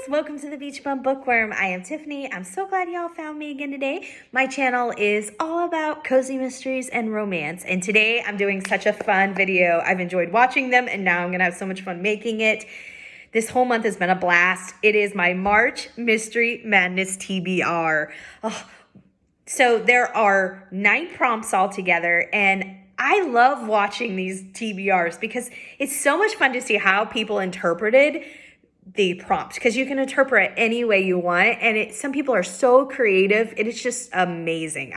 welcome to the Beach Bum Bookworm. I am Tiffany. I'm so glad y'all found me again today. My channel is all about cozy mysteries and romance, and today I'm doing such a fun video. I've enjoyed watching them, and now I'm gonna have so much fun making it. This whole month has been a blast. It is my March Mystery Madness TBR. Oh, so there are 9 prompts all together, and I love watching these TBRs because it's so much fun to see how people interpreted the prompt, because you can interpret it any way you want, and some people are so creative. It is just amazing.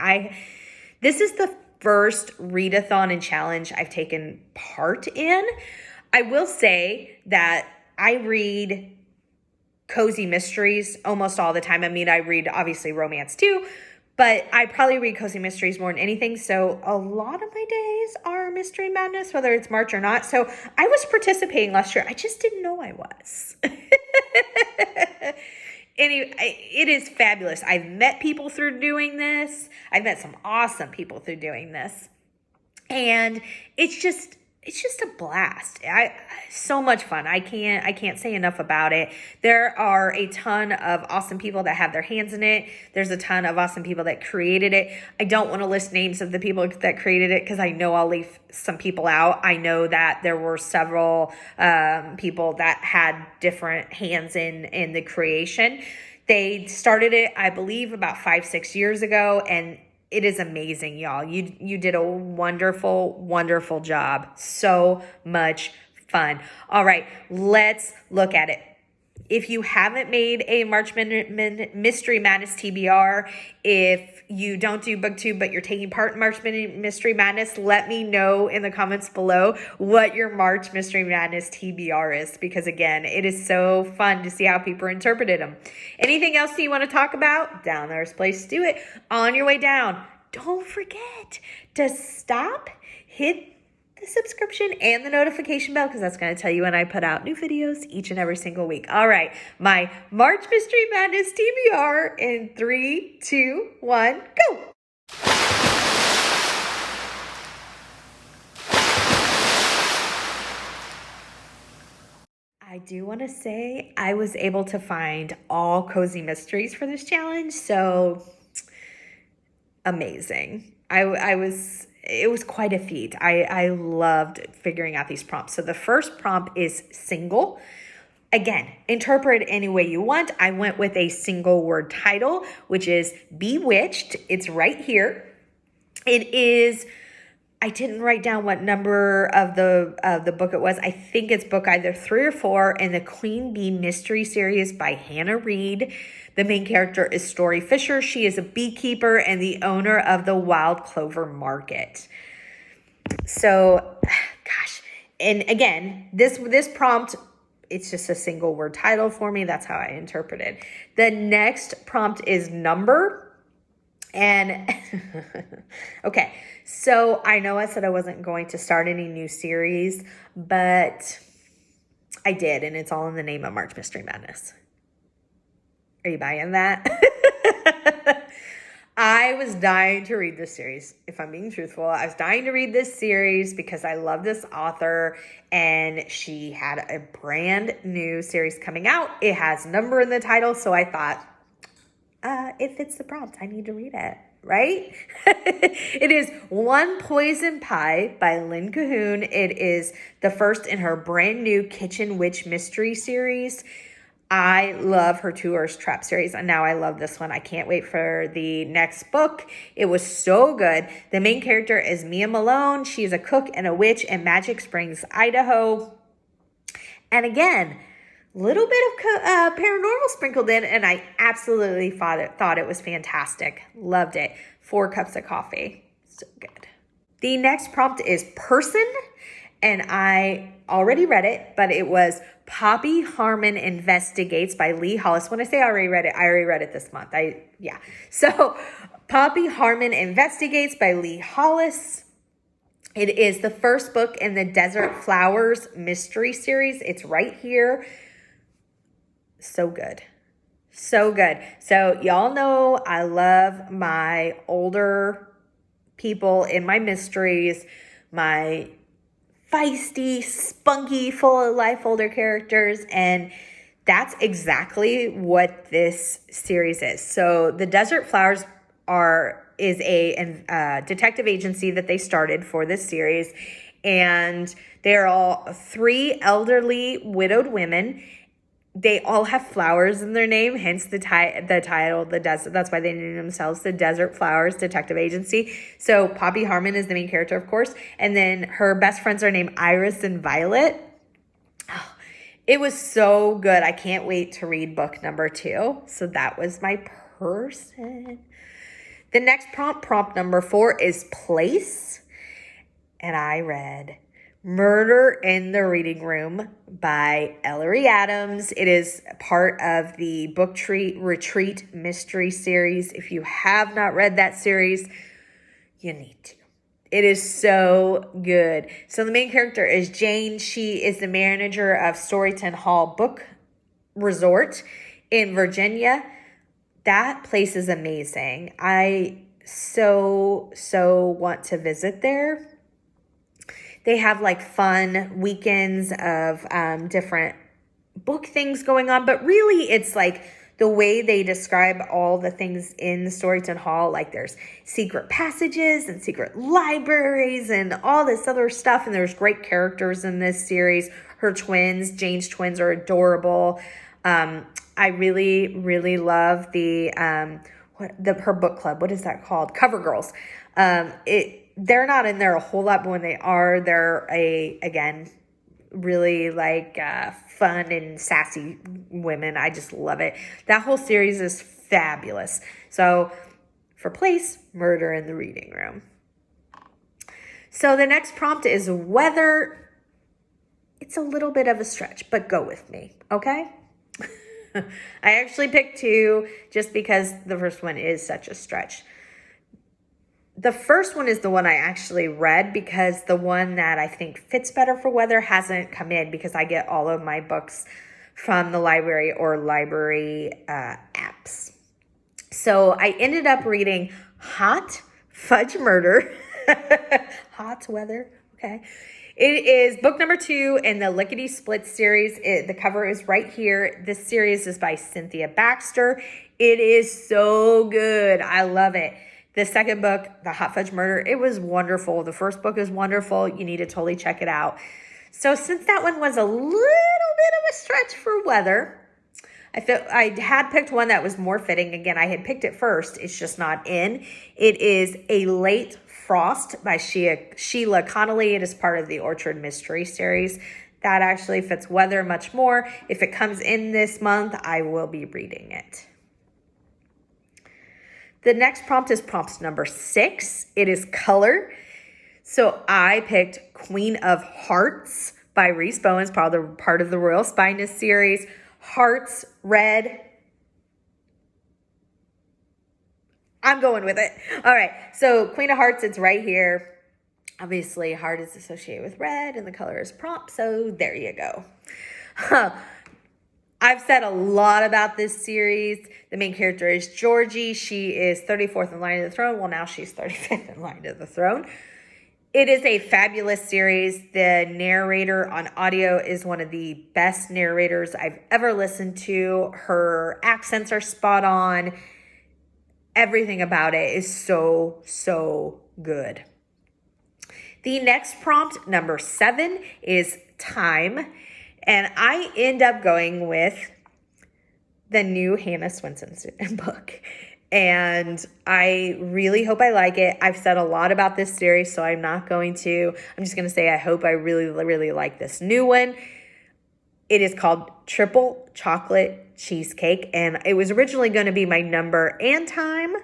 This is the first readathon and challenge I've taken part in. I will say that I read cozy mysteries almost all the time. I mean, I read obviously romance too, but I probably read cozy mysteries more than anything. So a lot of my days are Mystery Madness, whether it's March or not. So I was participating last year. I just didn't know I was. Anyway, it is fabulous. I've met people through doing this. I've met some awesome people through doing this. And it's just a blast. So much fun. I can't say enough about it. There are a ton of awesome people that have their hands in it. There's a ton of awesome people that created it. I don't want to list names of the people that created it because I know I'll leave some people out. I know that there were several people that had different hands in the creation. They started it, I believe, about 5-6 years ago, and it is amazing, y'all. You did a wonderful, wonderful job. So much fun. All right, let's look at it. If you haven't made a March Mystery Madness TBR, if you don't do BookTube, but you're taking part in March Mystery Madness, let me know in the comments below what your March Mystery Madness TBR is, because again, it is so fun to see how people interpreted them. Anything else you want to talk about? Down there's a place to do it. On your way down, don't forget to stop, hit the subscription and the notification bell, because that's going to tell you when I put out new videos each and every single week. All right, my March Mystery Madness TBR in 3, 2, 1, go. I do want to say I was able to find all cozy mysteries for this challenge, so amazing. It was quite a feat. I loved figuring out these prompts. So the first prompt is single. Again, interpret any way you want. I went with a single word title, which is Bewitched. It's right here. It is, I didn't write down what number of the book it was. I think it's book either 3 or 4 in the Queen Bee Mystery Series by Hannah Reed. The main character is Story Fisher. She is a beekeeper and the owner of the Wild Clover Market. So, gosh. And again, this prompt, it's just a single word title for me. That's how I interpreted. The next prompt is number. And okay, so I know I said I wasn't going to start any new series, but I did, and it's all in the name of March Mystery Madness. Are you buying that? I was dying to read this series. If I'm being truthful, I was dying to read this series because I love this author, and she had a brand new series coming out. It has number in the title, so I thought, it fits the prompt. I need to read it, right? It is One Poison Pie by Lynn Cahoon. It is the first in her brand new Kitchen Witch Mystery series. I love her Tourist Trap series, and now I love this one. I can't wait for the next book. It was so good. The main character is Mia Malone. She is a cook and a witch in Magic Springs, Idaho. And again, little bit of paranormal sprinkled in, and I absolutely thought it was fantastic. Loved it. 4 cups of coffee. So good. The next prompt is person, and I already read it, but it was Poppy Harmon Investigates by Lee Hollis. When I say I already read it this month. So Poppy Harmon Investigates by Lee Hollis. It is the first book in the Desert Flowers mystery series. It's right here. So good. So good. So y'all know I love my older people in my mysteries, my feisty, spunky, full of life older characters, and That's exactly what this series is. So the Desert Flowers is a detective agency that they started for this series, and they are all 3 elderly widowed women. They all have flowers in their name, hence the title, the desert. That's why they named themselves the Desert Flowers Detective Agency. So Poppy Harmon is the main character, of course, and then her best friends are named Iris and Violet. It was so good. I can't wait to read book number 2. So that was my person. The next prompt number 4 is place. And I read Murder in the Reading Room by Ellery Adams. It is part of the Book Retreat Mystery Series. If you have not read that series, you need to. It is so good. So the main character is Jane. She is the manager of Storyton Hall Book Resort in Virginia. That place is amazing. I so want to visit there. They have like fun weekends of different book things going on, but really it's like the way they describe all the things in Storyton Hall, like there's secret passages and secret libraries and all this other stuff. And there's great characters in this series. Her twins, Jane's twins, are adorable. I really love her book club. What is that called? Cover Girls. They're not in there a whole lot, but when they are, they're again, really like fun and sassy women. I just love it. That whole series is fabulous. So for place, Murder in the Reading Room. So the next prompt is weather. It's a little bit of a stretch, but go with me, okay? I actually picked 2 just because the first one is such a stretch. The first one is the one I actually read because the one that I think fits better for weather hasn't come in because I get all of my books from the library or library apps. So I ended up reading Hot Fudge Murder. Hot weather, okay. It is book number 2 in the Lickety Split series. The cover is right here. This series is by Cynthia Baxter. It is so good. I love it. The second book, The Hot Fudge Murder, it was wonderful. The first book is wonderful. You need to totally check it out. So since that one was a little bit of a stretch for weather, I had picked one that was more fitting. Again, I had picked it first. It's just not in. It is A Late Frost by Sheila Connolly. It is part of the Orchard Mystery Series. That actually fits weather much more. If it comes in this month, I will be reading it. The next prompt is prompt number 6. It is color. So I picked Queen of Hearts by Reese Bowens, part of the Royal Spyness series. Hearts, red. I'm going with it. All right. So Queen of Hearts, it's right here. Obviously, heart is associated with red and the color is prompt. So there you go. I've said a lot about this series. The main character is Georgie. She is 34th in line to the throne. Well, now she's 35th in line to the throne. It is a fabulous series. The narrator on audio is one of the best narrators I've ever listened to. Her accents are spot on. Everything about it is so good. The next prompt, number 7, is time. And I end up going with the new Hannah Swenson book. And I really hope I like it. I've said a lot about this series, so I'm just going to say I hope I really like this new one. It is called Triple Chocolate Cheesecake. And it was originally going to be my number and time.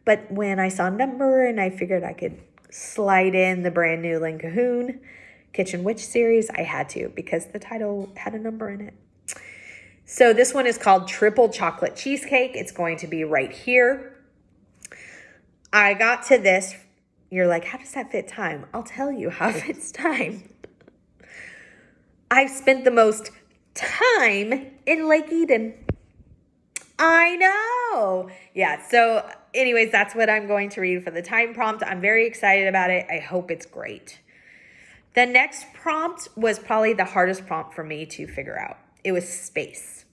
But when I saw number and I figured I could slide in the brand new Lynn Cahoon Kitchen Witch series, I had to because the title had a number in it. So this one is called Triple Chocolate Cheesecake. It's going to be right here. I got to this. You're like, how does that fit time? I'll tell you how it fits time. I've spent the most time in Lake Eden. I know. Yeah, so anyways, that's what I'm going to read for the time prompt. I'm very excited about it. I hope it's great. The next prompt was probably the hardest prompt for me to figure out. It was space.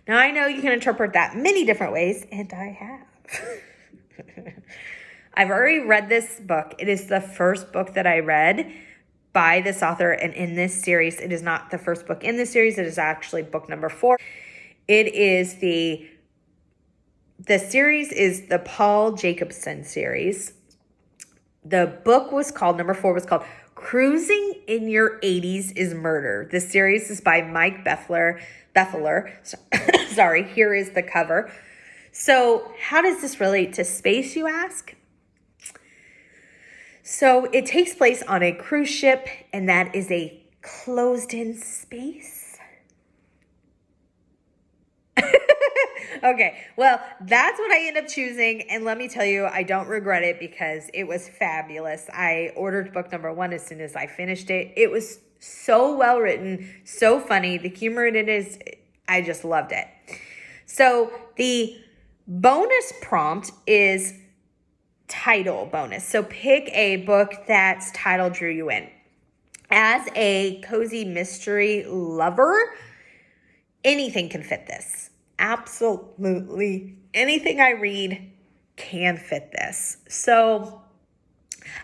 Now, I know you can interpret that many different ways, and I have. I've already read this book. It is the first book that I read by this author, and in this series, it is not the first book in this series. It is actually book number 4. It is the series is the Paul Jacobson series. The book was called, number 4 was called Cruising in Your 80s is Murder. This series is by Mike Bethler. Sorry, here is the cover. So how does this relate to space, you ask? So it takes place on a cruise ship, and that is a closed-in space. Okay, well, that's what I end up choosing, and let me tell you, I don't regret it because it was fabulous. I ordered book number 1 as soon as I finished it. It was so well written, so funny. The humor in it is, I just loved it. So the bonus prompt is title bonus. So pick a book that's title drew you in. As a cozy mystery lover, anything can fit this. Absolutely anything I read can fit this. So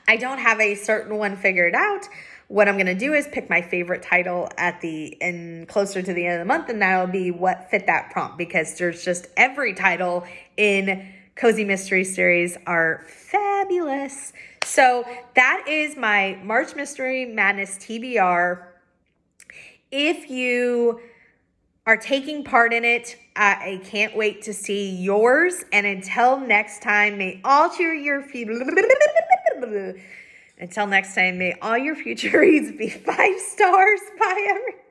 I don't have a certain one figured out. What I'm going to do is pick my favorite title at the end, closer to the end of the month, and that'll be what fit that prompt, because there's just every title in Cozy Mystery Series are fabulous. So that is my March Mystery Madness TBR. If you are taking part in it, I can't wait to see yours. And until next time, may all your future reads be 5 stars. Bye, everyone.